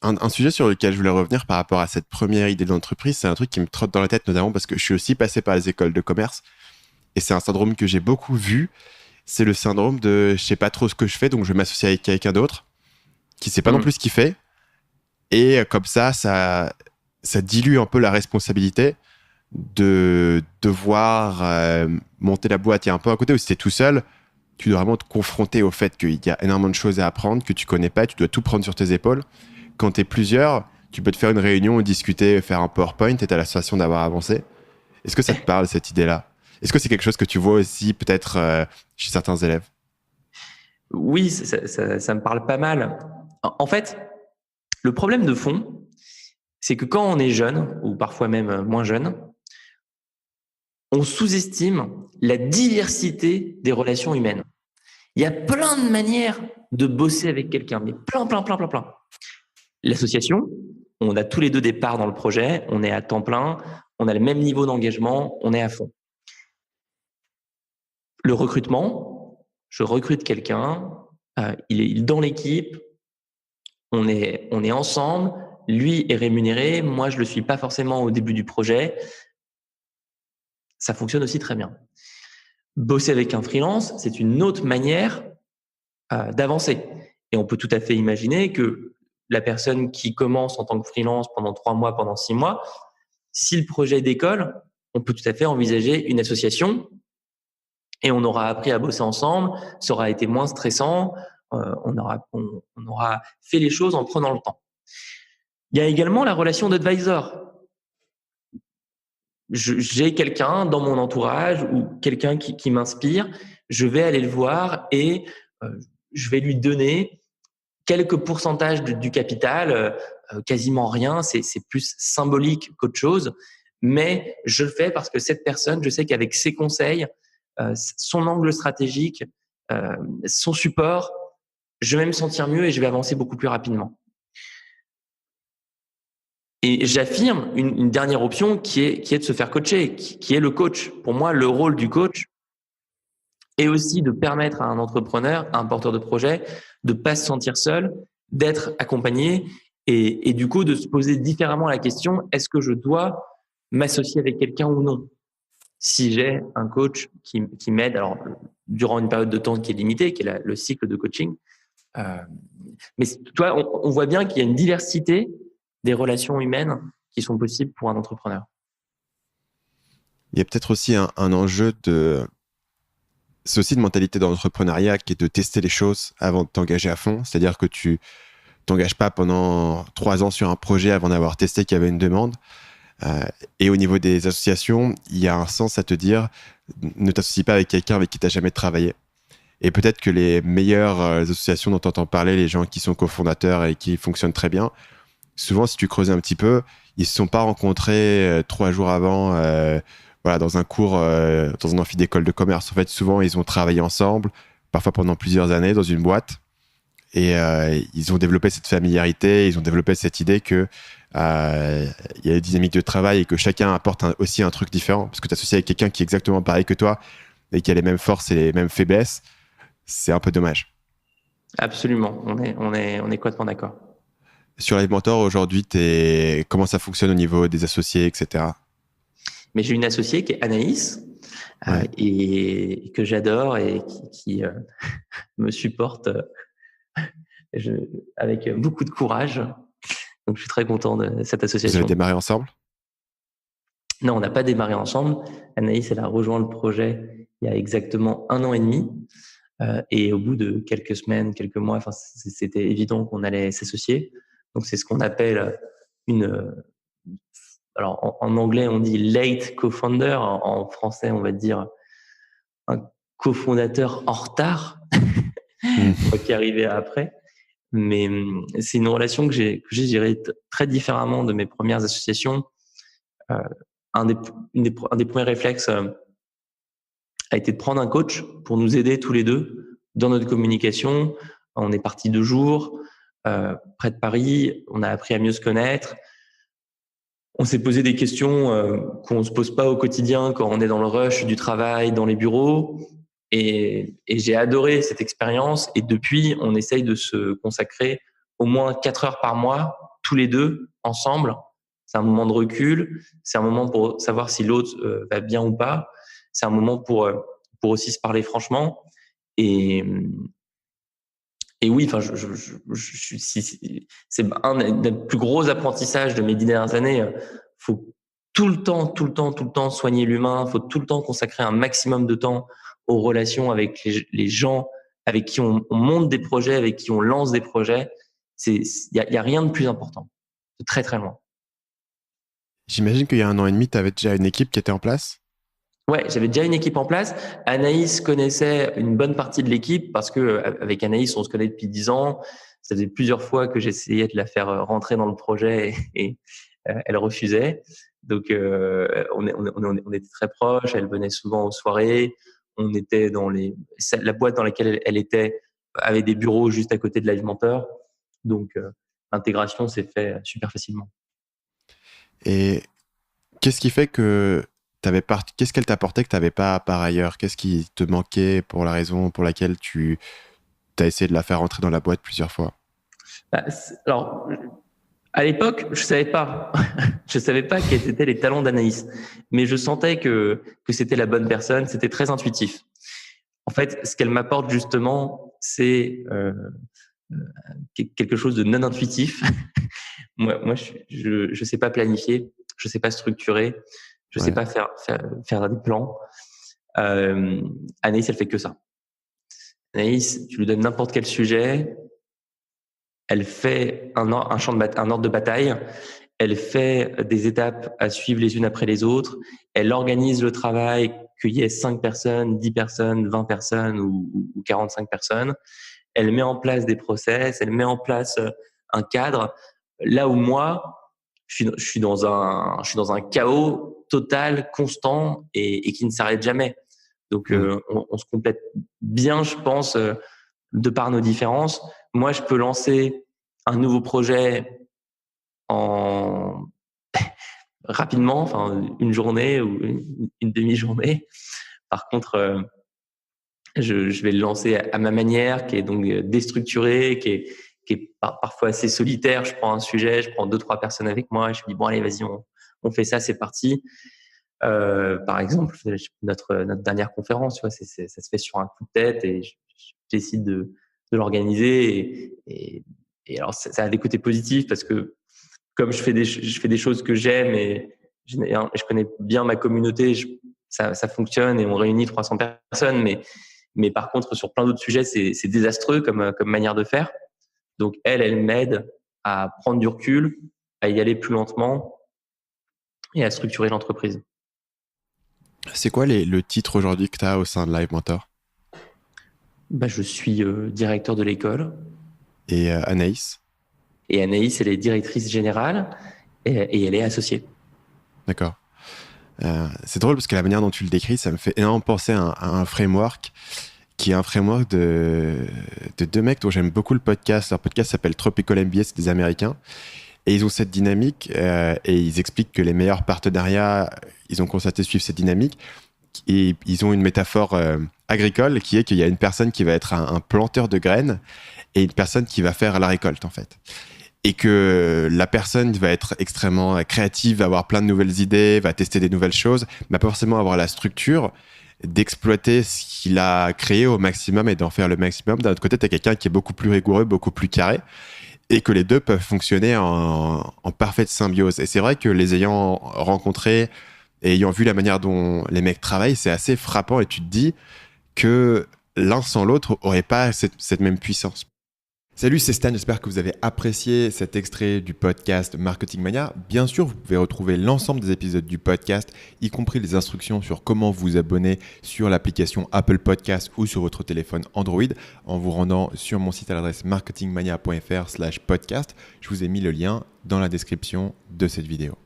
Un sujet sur lequel je voulais revenir par rapport à cette première idée d'entreprise, c'est un truc qui me trotte dans la tête, notamment parce que je suis aussi passé par les écoles de commerce et c'est un syndrome que j'ai beaucoup vu. C'est le syndrome de je sais pas trop ce que je fais, donc je vais m'associer avec quelqu'un d'autre qui sait pas non Mm. plus ce qu'il fait. Et comme ça dilue un peu la responsabilité de devoir monter la boîte. Il y a un peu un côté où si t'es tout seul, tu dois vraiment te confronter au fait qu'il y a énormément de choses à apprendre, que tu connais pas, tu dois tout prendre sur tes épaules. Quand t'es plusieurs, tu peux te faire une réunion, discuter, faire un PowerPoint et t'as la sensation d'avoir avancé. Est-ce que ça te parle, cette idée-là? Est-ce que c'est quelque chose que tu vois aussi peut-être chez certains élèves? Oui, ça me parle pas mal. En fait, le problème de fond, c'est que quand on est jeune, ou parfois même moins jeune, on sous-estime la diversité des relations humaines. Il y a plein de manières de bosser avec quelqu'un, mais plein, plein, plein, plein, plein. L'association, on a tous les deux des parts dans le projet, on est à temps plein, on a le même niveau d'engagement, on est à fond. Le recrutement, je recrute quelqu'un, il est dans l'équipe, on est ensemble, lui est rémunéré, moi je le suis pas forcément au début du projet. Ça fonctionne aussi très bien. Bosser avec un freelance, c'est une autre manière d'avancer. Et on peut tout à fait imaginer que la personne qui commence en tant que freelance pendant 3 mois, pendant 6 mois, si le projet décolle, on peut tout à fait envisager une association et on aura appris à bosser ensemble, ça aura été moins stressant, on aura fait les choses en prenant le temps. Il y a également la relation d'advisor. J'ai quelqu'un dans mon entourage ou quelqu'un qui m'inspire, je vais aller le voir et je vais lui donner quelques pourcentages du capital, quasiment rien, c'est plus symbolique qu'autre chose, mais je le fais parce que cette personne, je sais qu'avec ses conseils, son angle stratégique, son support, je vais me sentir mieux et je vais avancer beaucoup plus rapidement. Et j'affirme une dernière option qui est de se faire coacher, qui est le coach. Pour moi, le rôle du coach est aussi de permettre à un entrepreneur, à un porteur de projet, de pas se sentir seul, d'être accompagné et du coup de se poser différemment la question, est-ce que je dois m'associer avec quelqu'un ou non? Si j'ai un coach qui m'aide, alors durant une période de temps qui est limitée, qui est le cycle de coaching, euh, mais toi, on voit bien qu'il y a une diversité des relations humaines qui sont possibles pour un entrepreneur. Il y a peut-être aussi un enjeu de... C'est aussi une mentalité dans l'entrepreneuriat qui est de tester les choses avant de t'engager à fond. C'est-à-dire que tu t'engages pas pendant 3 ans sur un projet avant d'avoir testé qu'il y avait une demande. Et au niveau des associations, il y a un sens à te dire ne t'associe pas avec quelqu'un avec qui tu n'as jamais travaillé. Et peut-être que les meilleures associations dont tu entends parler, les gens qui sont cofondateurs et qui fonctionnent très bien, souvent, si tu creuses un petit peu, ils ne se sont pas rencontrés 3 jours avant voilà, dans un cours, dans un amphi d'école de commerce. En fait, souvent, ils ont travaillé ensemble, parfois pendant plusieurs années dans une boîte. Et ils ont développé cette familiarité, ils ont développé cette idée que il y a des dynamiques de travail et que chacun apporte aussi un truc différent. Parce que tu associé avec quelqu'un qui est exactement pareil que toi et qui a les mêmes forces et les mêmes faiblesses, c'est un peu dommage. Absolument, on est complètement d'accord. Sur les mentors, aujourd'hui, comment ça fonctionne au niveau des associés, etc. Mais j'ai une associée qui est Anaïs Ouais. et que j'adore et qui me supporte je, avec beaucoup de courage. Donc je suis très content de cette Vous avez association. démarré ensemble? Non, on n'a pas démarré ensemble. Anaïs, elle a rejoint le projet il y a exactement 1 an et demi. Et au bout de quelques semaines, quelques mois, enfin, c'était évident qu'on allait s'associer. Donc c'est ce qu'on appelle une. Alors en anglais on dit late co-founder, en français on va dire un cofondateur en retard, Hmm. moi qui arrivais après. Mais c'est une relation que j'ai gérée très différemment de mes premières associations. Euh, un des premiers réflexes a été de prendre un coach pour nous aider tous les deux dans notre communication. On est parti 2 jours près de Paris, on a appris à mieux se connaître. On s'est posé des questions qu'on ne se pose pas au quotidien quand on est dans le rush du travail, dans les bureaux. Et j'ai adoré cette expérience. Et depuis, on essaye de se consacrer au moins 4 heures par mois tous les deux ensemble. C'est un moment de recul, c'est un moment pour savoir si l'autre va bien ou pas. C'est un moment pour aussi se parler franchement. Et, et oui, enfin, c'est un des plus gros apprentissages de mes 10 dernières années. Faut tout le temps soigner l'humain. Faut tout le temps consacrer un maximum de temps aux relations avec les gens avec qui on monte des projets, avec qui on lance des projets. Il y a rien de plus important. C'est très, très loin. J'imagine qu'il y a 1 an et demi, tu avais déjà une équipe qui était en place? Ouais, j'avais déjà une équipe en place. Anaïs connaissait une bonne partie de l'équipe parce que avec Anaïs, on se connaît depuis 10 ans. Ça faisait plusieurs fois que j'essayais de la faire rentrer dans le projet et elle refusait. Donc on était très proches. Elle venait souvent aux soirées. On était dans la boîte dans laquelle elle était avait des bureaux juste à côté de l'alimenteur. Donc l'intégration s'est faite super facilement. Et qu'est-ce qui fait que qu'est-ce qu'elle t'apportait que tu n'avais pas par ailleurs? Qu'est-ce qui te manquait pour la raison pour laquelle tu as essayé de la faire rentrer dans la boîte plusieurs fois? Alors, à l'époque, je savais pas. Je savais pas quels étaient les talents d'Anaïs. Mais je sentais que c'était la bonne personne. C'était très intuitif. En fait, ce qu'elle m'apporte justement, c'est quelque chose de non intuitif. moi, je sais pas planifier. Je sais pas structurer. Je sais pas faire des plans. Anaïs, elle fait que ça. Anaïs, tu lui donnes n'importe quel sujet, elle fait un ordre de bataille, elle fait des étapes à suivre les unes après les autres, elle organise le travail, qu'il y ait 5 personnes, 10 personnes, 20 personnes ou 45 personnes. Elle met en place des process, elle met en place un cadre. Là où moi, je suis dans un chaos total, constant et qui ne s'arrête jamais. Donc, on se complète bien, je pense, de par nos différences. Moi, je peux lancer un nouveau projet en rapidement, enfin une journée ou une demi-journée. Par contre, je vais le lancer à ma manière, qui est donc déstructurée, qui est parfois assez solitaire. Je prends un sujet, je prends 2-3 personnes avec moi, et je me dis bon allez vas-y, on fait ça, c'est parti. Par exemple, notre dernière conférence, tu vois, ça se fait sur un coup de tête et je décide de l'organiser et alors ça a des côtés positifs parce que comme je fais des choses que j'aime et je connais bien ma communauté, ça fonctionne et on réunit 300 personnes, mais par contre sur plein d'autres sujets c'est désastreux comme manière de faire. Donc elle m'aide à prendre du recul, à y aller plus lentement et à structurer l'entreprise. C'est quoi le titre aujourd'hui que tu as au sein de Live Mentor? Je suis directeur de l'école. Et Anaïs? Et Anaïs, elle est directrice générale et elle est associée. D'accord. C'est drôle parce que la manière dont tu le décris, ça me fait énormément penser à un framework qui est un framework de 2 mecs dont j'aime beaucoup le podcast. Leur podcast s'appelle Tropical MBA, c'est des Américains. Et ils ont cette dynamique et ils expliquent que les meilleurs partenariats, ils ont constaté suivre cette dynamique. Et ils ont une métaphore agricole qui est qu'il y a une personne qui va être un planteur de graines et une personne qui va faire la récolte en fait. Et que la personne va être extrêmement créative, va avoir plein de nouvelles idées, va tester des nouvelles choses, mais pas forcément avoir la structure d'exploiter ce qu'il a créé au maximum et d'en faire le maximum. D'un autre côté, tu as quelqu'un qui est beaucoup plus rigoureux, beaucoup plus carré, et que les deux peuvent fonctionner en parfaite symbiose. Et c'est vrai que les ayant rencontrés et ayant vu la manière dont les mecs travaillent, c'est assez frappant et tu te dis que l'un sans l'autre n'aurait pas cette même puissance. Salut, c'est Stan, j'espère que vous avez apprécié cet extrait du podcast Marketing Mania. Bien sûr, vous pouvez retrouver l'ensemble des épisodes du podcast, y compris les instructions sur comment vous abonner sur l'application Apple Podcast ou sur votre téléphone Android en vous rendant sur mon site à l'adresse marketingmania.fr/podcast. Je vous ai mis le lien dans la description de cette vidéo.